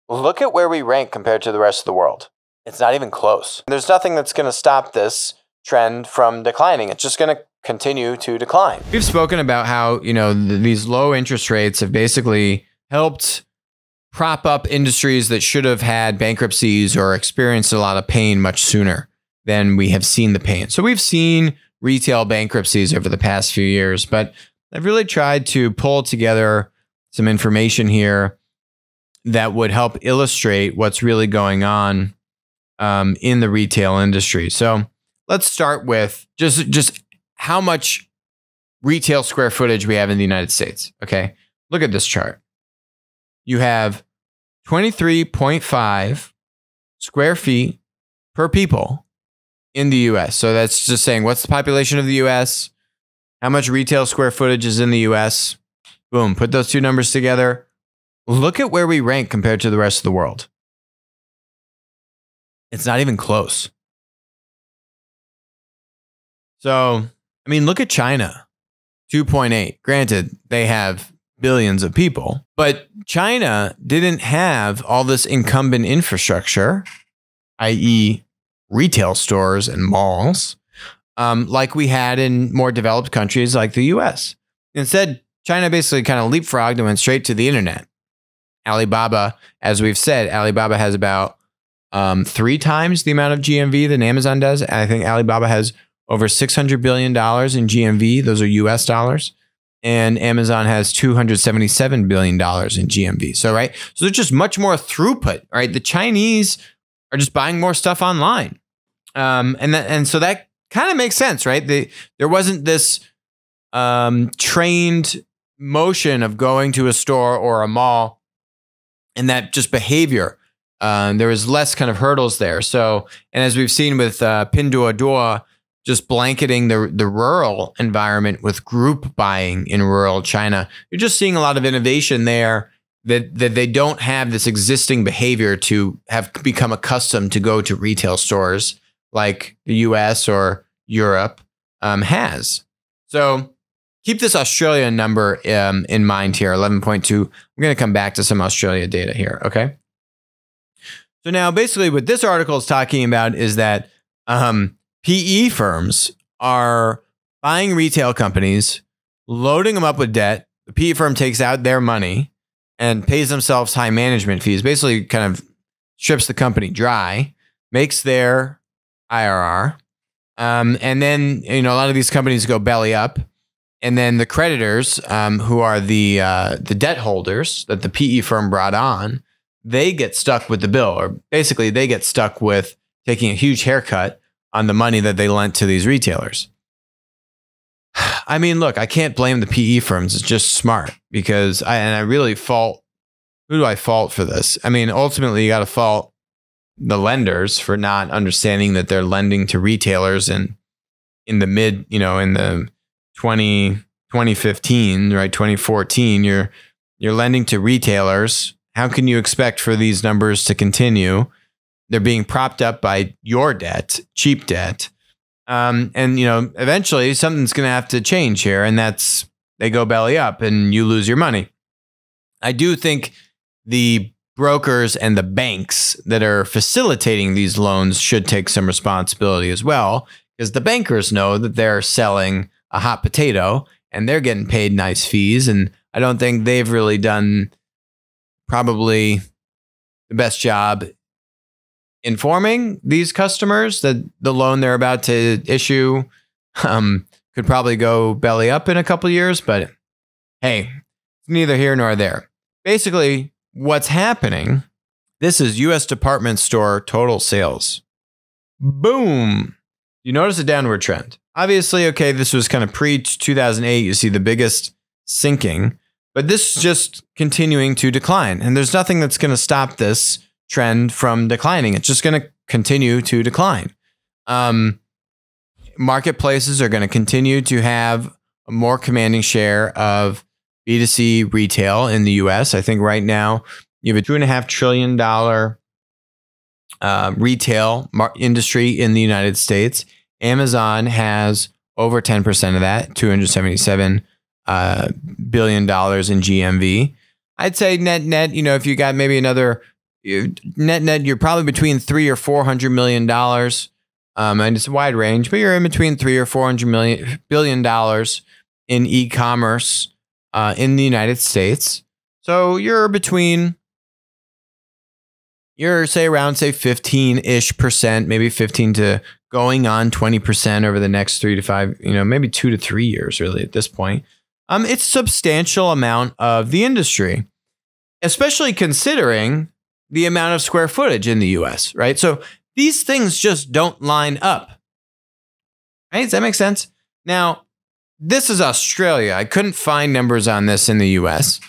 Look at where we rank compared to the rest of the world. It's not even close. There's nothing that's going to stop this trend from declining. It's just going to continue to decline. We've spoken about how, these low interest rates have basically helped prop up industries that should have had bankruptcies or experienced a lot of pain much sooner than we have seen the pain. So we've seen retail bankruptcies over the past few years, but I've really tried to pull together some information here that would help illustrate what's really going on in the retail industry. So let's start with just how much retail square footage we have in the United States. Okay, look at this chart. You have 23.5 square feet per people in the US. So that's just saying, what's the population of the US? How much retail square footage is in the US? Boom, put those two numbers together. Look at where we rank compared to the rest of the world. It's not even close. So, look at China, 2.8. Granted, they have billions of people, but China didn't have all this incumbent infrastructure, i.e. retail stores and malls, like we had in more developed countries like the US. Instead, China basically kind of leapfrogged and went straight to the internet. Alibaba, as we've said, Alibaba has about 3 times the amount of GMV than Amazon does. I think Alibaba has over $600 billion in GMV. Those are US dollars. And Amazon has $277 billion in GMV. So there's just much more throughput, right? The Chinese are just buying more stuff online. And so that kind of makes sense, right? There wasn't this trained motion of going to a store or a mall and that just behavior. There was less kind of hurdles there. So, and as we've seen with Pinduoduo, just blanketing the rural environment with group buying in rural China, you're just seeing a lot of innovation there that they don't have this existing behavior to have become accustomed to go to retail stores like the US or Europe has. So keep this Australia number in mind here, 11.2. I'm going to come back to some Australia data here, okay? So now basically what this article is talking about is that PE firms are buying retail companies, loading them up with debt. The PE firm takes out their money and pays themselves high management fees, basically kind of strips the company dry, makes their IRR. And then, a lot of these companies go belly up. And then the creditors, who are the debt holders that the PE firm brought on, they get stuck with the bill, or basically they get stuck with taking a huge haircut on the money that they lent to these retailers. Look, I can't blame the PE firms. It's just smart because I really fault, who do I fault for this? Ultimately you got to fault the lenders for not understanding that they're lending to retailers and in the mid, in the 2015, right? 2014, you're lending to retailers. How can you expect for these numbers to continue? They're being propped up by your debt, cheap debt. And, eventually something's going to have to change here. And that's, they go belly up and you lose your money. I do think the brokers and the banks that are facilitating these loans should take some responsibility as well, because the bankers know that they're selling a hot potato and they're getting paid nice fees. And I don't think they've really done probably the best job informing these customers that the loan they're about to issue could probably go belly up in a couple of years. But hey, it's neither here nor there. Basically, what's happening, this is U.S. department store total sales. Boom. You notice a downward trend. Obviously, okay, this was kind of pre-2008. You see the biggest sinking, but this is just continuing to decline. And there's nothing that's going to stop this trend from declining. It's just going to continue to decline. Marketplaces are going to continue to have a more commanding share of B2C retail in the US. I think right now you have a $2.5 trillion retail industry in the United States. Amazon has over 10% of that, $277 billion in GMV. I'd say net, if you got maybe another Net, you're probably between $300 or $400 million. And it's a wide range, but you're in between $300 or $400 billion in e-commerce in the United States. So you're say around 15-ish%, maybe 15 to going on 20% over the next 3 to 5, maybe 2 to 3 years really at this point. It's a substantial amount of the industry, especially considering the amount of square footage in the US, right? So these things just don't line up, right? Does that make sense? Now, this is Australia. I couldn't find numbers on this in the US,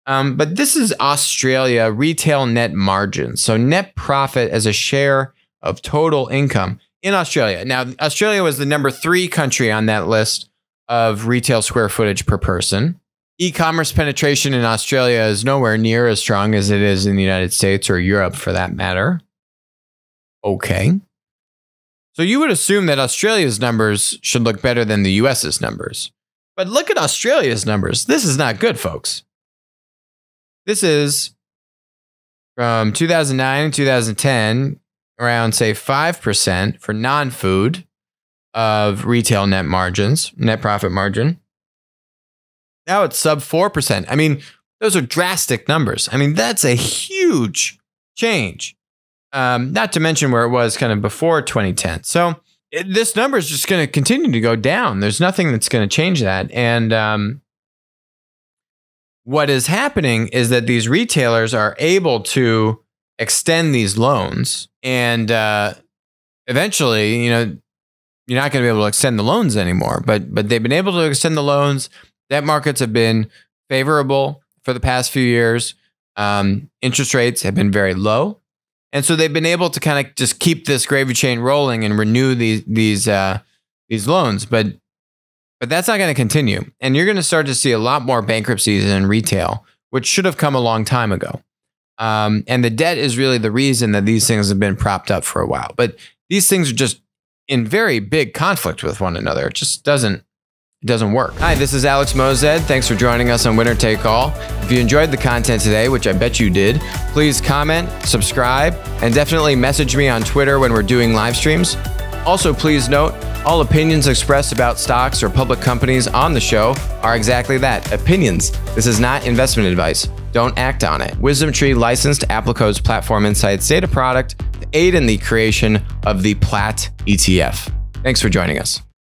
but this is Australia retail net margin. So net profit as a share of total income in Australia. Now, Australia was the number 3 country on that list of retail square footage per person. E-commerce penetration in Australia is nowhere near as strong as it is in the United States or Europe for that matter. Okay. So you would assume that Australia's numbers should look better than the US's numbers. But look at Australia's numbers. This is not good, folks. This is from 2009 to 2010, around, say, 5% for non-food of retail net margins, net profit margin. Now it's sub 4%. I mean, those are drastic numbers. I mean, that's a huge change. Not to mention where it was kind of before 2010. So this number is just going to continue to go down. There's nothing that's going to change that. And what is happening is that these retailers are able to extend these loans, and eventually, you're not going to be able to extend the loans anymore. But they've been able to extend the loans. Debt markets have been favorable for the past few years. Interest rates have been very low. And so they've been able to kind of just keep this gravy train rolling and renew these loans. But that's not going to continue. And you're going to start to see a lot more bankruptcies in retail, which should have come a long time ago. And the debt is really the reason that these things have been propped up for a while. But these things are just in very big conflict with one another. It just doesn't work. Hi, this is Alex Mozed. Thanks for joining us on Winner Take All. If you enjoyed the content today, which I bet you did, please comment, subscribe, and definitely message me on Twitter when we're doing live streams. Also, please note, all opinions expressed about stocks or public companies on the show are exactly that, opinions. This is not investment advice. Don't act on it. WisdomTree licensed Applico's Platform Insights data product to aid in the creation of the PLAT ETF. Thanks for joining us.